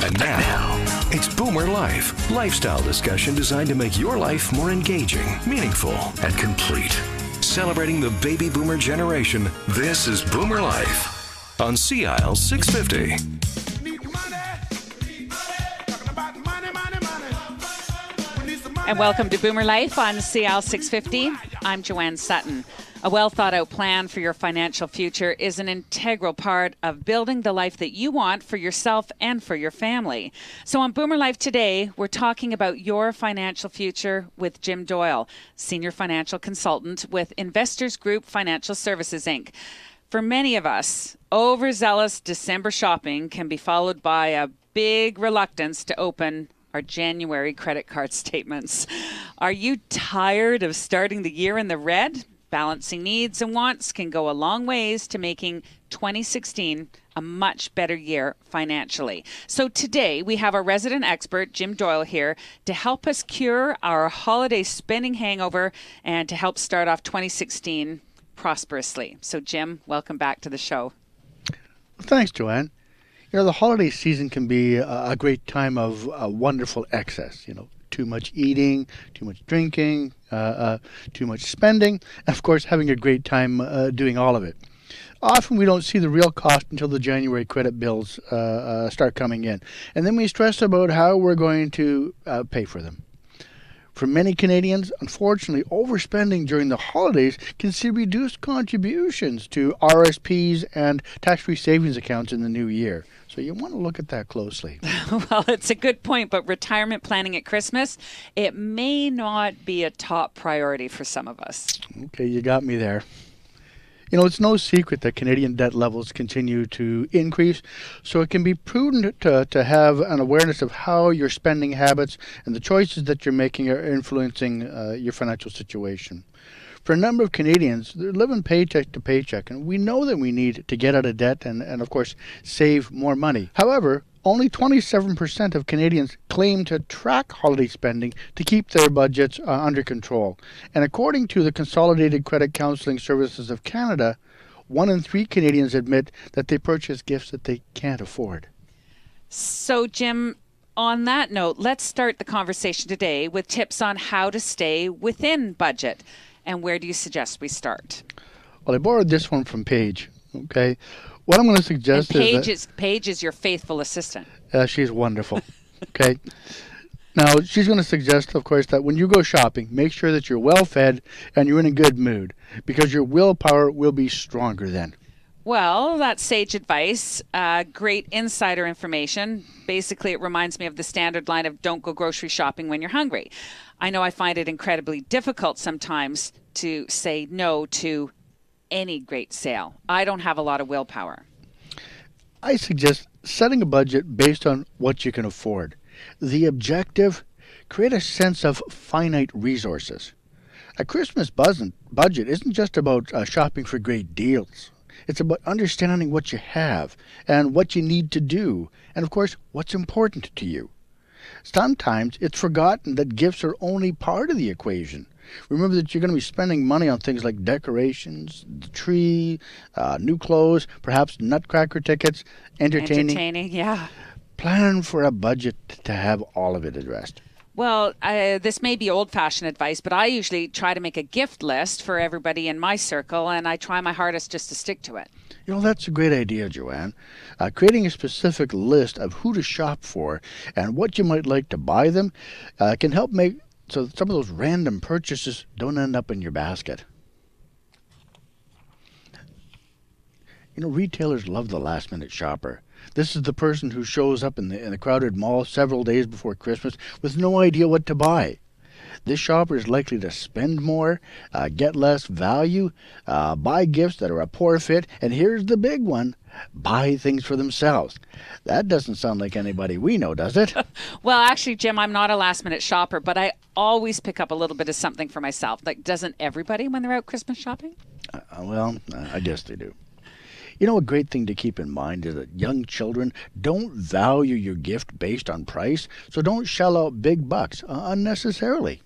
And now, it's Boomer Life, lifestyle discussion designed to make your life more engaging, meaningful, and complete. Celebrating the baby boomer generation, this is Boomer Life on CL650. And welcome to Boomer Life on CL650. I'm Joanne Sutton. A well-thought-out plan for your financial future is an integral part of building the life that you want for yourself and for your family. So on Boomer Life today, we're talking about your financial future with JimDoyle, Senior Financial Consultant with Investors Group Financial Services, Inc. For many of us, overzealous December shopping can be followed by a big reluctance to open our January credit card statements. Are you tired of starting the year in the red? Balancing needs and wants can go a long ways to making 2016 a much better year financially. So today we have our resident expert, JimDoyle, here to help us cure our holiday spending hangover and to help start off 2016 prosperously. So Jim, welcome back to the show. Thanks, Joanne. You know, the holiday season can be a great time of wonderful excess, too much eating, too much drinking, too much spending, and of course having a great time doing all of it. Often we don't see the real cost until the January credit bills start coming in, and then we stress about how we're going to pay for them. For many Canadians, unfortunately, overspending during the holidays can see reduced contributions to RSPs and tax-free savings accounts in the new year. So you want to look at that closely. Well, it's a good point, but retirement planning at Christmas, it may not be a top priority for some of us. Okay, you got me there. It's no secret that Canadian debt levels continue to increase, so it can be prudent to have an awareness of how your spending habits and the choices that you're making are influencing your financial situation. For a number of Canadians, they're living paycheck to paycheck, and we know that we need to get out of debt and of course, save more money. However, only 27% of Canadians claim to track holiday spending to keep their budgets under control. And according to the Consolidated Credit Counseling Services of Canada, 1 in 3 Canadians admit that they purchase gifts that they can't afford. So, Jim, on that note, let's start the conversation today with tips on how to stay within budget. And where do you suggest we start? Well, I borrowed this one from Paige, okay? What I'm going to suggest is that Paige is your faithful assistant. She's wonderful, okay? Now, she's going to suggest, of course, that when you go shopping, make sure that you're well-fed and you're in a good mood, because your willpower will be stronger then. Well, that's sage advice. Great insider information. Basically, it reminds me of the standard line of don't go grocery shopping when you're hungry. I know I find it incredibly difficult sometimes to say no to any great sale. I don't have a lot of willpower. I suggest setting a budget based on what you can afford. The objective, create a sense of finite resources. A Christmas budget isn't just about shopping for great deals. It's about understanding what you have and what you need to do, and of course, what's important to you. Sometimes it's forgotten that gifts are only part of the equation. Remember that you're going to be spending money on things like decorations, the tree, new clothes, perhaps nutcracker tickets, entertaining. Yeah. Plan for a budget to have all of it addressed. Well, this may be old-fashioned advice, but I usually try to make a gift list for everybody in my circle, and I try my hardest just to stick to it. That's a great idea, Joanne. Creating a specific list of who to shop for and what you might like to buy them can help make so some of those random purchases don't end up in your basket. Retailers love the last-minute shopper. This is the person who shows up in the crowded mall several days before Christmas with no idea what to buy. This shopper is likely to spend more, get less value, buy gifts that are a poor fit, and here's the big one, buy things for themselves. That doesn't sound like anybody we know, does it? Well, actually, Jim, I'm not a last-minute shopper, but I always pick up a little bit of something for myself. Like, doesn't everybody when they're out Christmas shopping? I guess they do. A great thing to keep in mind is that young children don't value your gift based on price, so don't shell out big bucks unnecessarily.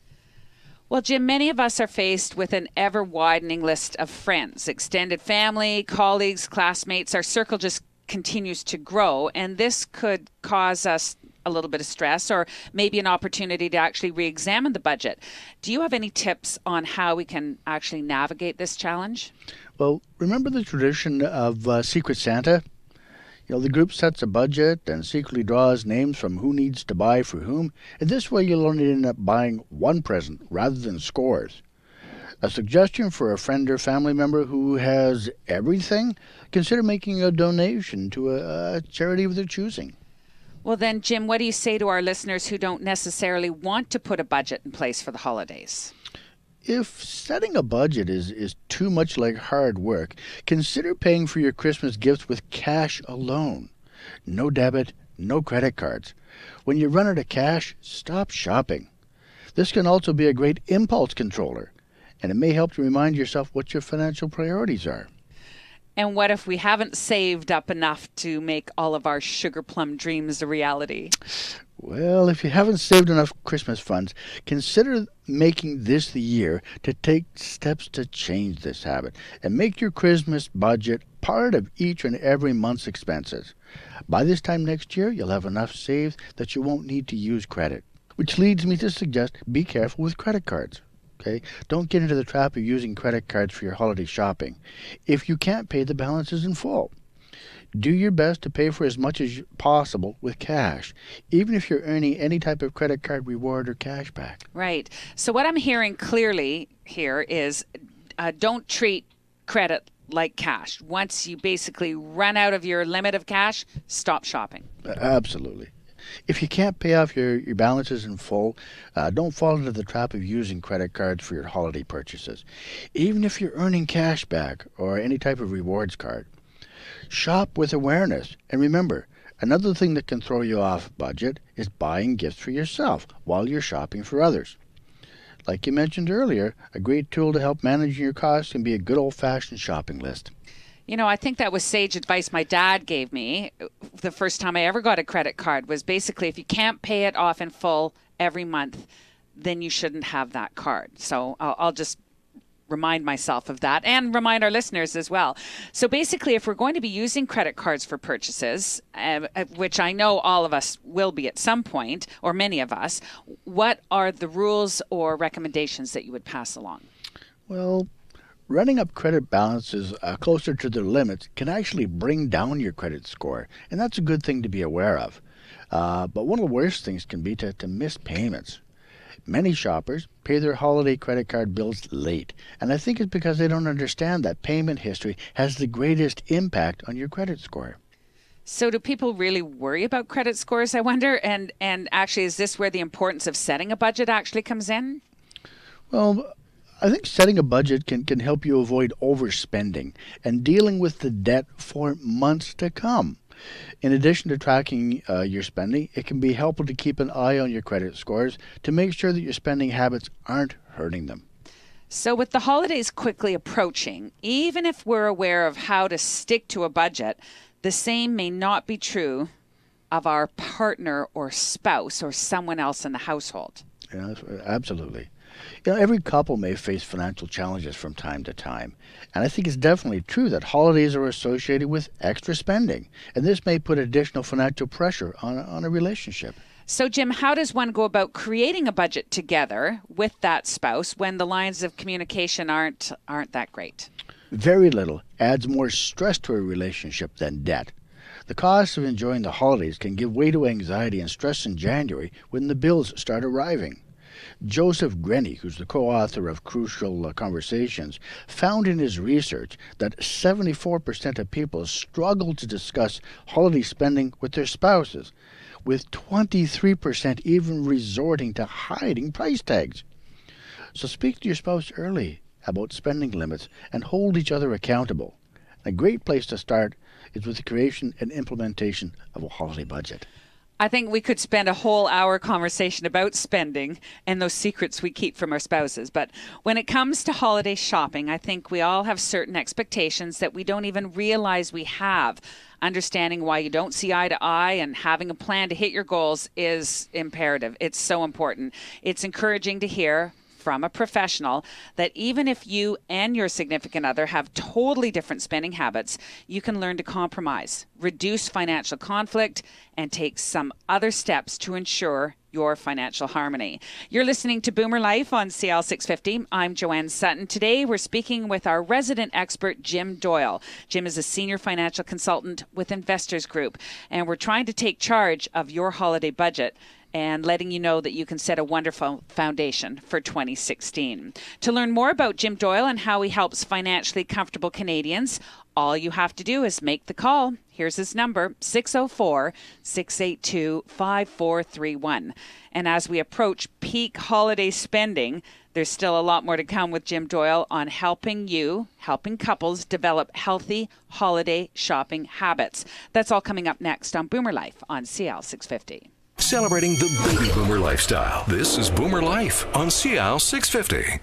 Well, Jim, many of us are faced with an ever-widening list of friends, extended family, colleagues, classmates. Our circle just continues to grow, and this could cause us a little bit of stress or maybe an opportunity to actually re-examine the budget. Do you have any tips on how we can actually navigate this challenge? Well, remember the tradition of Secret Santa? The group sets a budget and secretly draws names from who needs to buy for whom, and this way you'll only end up buying one present rather than scores. A suggestion for a friend or family member who has everything? Consider making a donation to a charity of their choosing. Well then, Jim, what do you say to our listeners who don't necessarily want to put a budget in place for the holidays? If setting a budget is too much like hard work, consider paying for your Christmas gifts with cash alone. No debit, no credit cards. When you run out of cash, stop shopping. This can also be a great impulse controller, and it may help to remind yourself what your financial priorities are. And what if we haven't saved up enough to make all of our sugar plum dreams a reality? Well, if you haven't saved enough Christmas funds, consider making this the year to take steps to change this habit and make your Christmas budget part of each and every month's expenses. By this time next year, you'll have enough saved that you won't need to use credit. Which leads me to suggest be careful with credit cards. Okay? Don't get into the trap of using credit cards for your holiday shopping if you can't pay the balances in full. Do your best to pay for as much as possible with cash, even if you're earning any type of credit card reward or cash back. Right. So what I'm hearing clearly here is don't treat credit like cash. Once you basically run out of your limit of cash, stop shopping. Absolutely. If you can't pay off your balances in full, don't fall into the trap of using credit cards for your holiday purchases, even if you're earning cash back or any type of rewards card. Shop with awareness. And remember, another thing that can throw you off budget is buying gifts for yourself while you're shopping for others. Like you mentioned earlier, a great tool to help manage your costs can be a good old-fashioned shopping list. I think that was sage advice my dad gave me the first time I ever got a credit card was basically if you can't pay it off in full every month, then you shouldn't have that card. So I'll just remind myself of that and remind our listeners as well. So basically, if we're going to be using credit cards for purchases, which I know all of us will be at some point, or many of us, what are the rules or recommendations that you would pass along? Well, running up credit balances closer to their limits can actually bring down your credit score, and that's a good thing to be aware of. But one of the worst things can be to miss payments. Many shoppers pay their holiday credit card bills late, and I think it's because they don't understand that payment history has the greatest impact on your credit score. So do people really worry about credit scores, I wonder? And actually, is this where the importance of setting a budget actually comes in? Well, I think setting a budget can help you avoid overspending and dealing with the debt for months to come. In addition to tracking your spending, it can be helpful to keep an eye on your credit scores to make sure that your spending habits aren't hurting them. So with the holidays quickly approaching, even if we're aware of how to stick to a budget, the same may not be true of our partner or spouse or someone else in the household. Yeah, absolutely. Every couple may face financial challenges from time to time, and I think it's definitely true that holidays are associated with extra spending, and this may put additional financial pressure on a relationship. So, Jim, how does one go about creating a budget together with that spouse when the lines of communication aren't that great? Very little adds more stress to a relationship than debt. The cost of enjoying the holidays can give way to anxiety and stress in January when the bills start arriving. Joseph Grenny, who's the co-author of Crucial Conversations, found in his research that 74% of people struggle to discuss holiday spending with their spouses, with 23% even resorting to hiding price tags. So speak to your spouse early about spending limits and hold each other accountable. A great place to start is with the creation and implementation of a holiday budget. I think we could spend a whole hour conversation about spending and those secrets we keep from our spouses. But when it comes to holiday shopping, I think we all have certain expectations that we don't even realize we have. Understanding why you don't see eye to eye and having a plan to hit your goals is imperative. It's so important. It's encouraging to hear from a professional that even if you and your significant other have totally different spending habits, you can learn to compromise, reduce financial conflict, and take some other steps to ensure your financial harmony. You're listening to Boomer Life on CL 650. I'm Joanne Sutton. Today we're speaking with our resident expert, Jim Doyle. Jim is a senior financial consultant with Investors Group, and we're trying to take charge of your holiday budget and letting you know that you can set a wonderful foundation for 2016. To learn more about Jim Doyle and how he helps financially comfortable Canadians, all you have to do is make the call. Here's his number, 604-682-5431. And as we approach peak holiday spending, there's still a lot more to come with Jim Doyle on helping couples develop healthy holiday shopping habits. That's all coming up next on Boomer Life on CL 650. Celebrating the baby boomer lifestyle. This is Boomer Life on CL 650.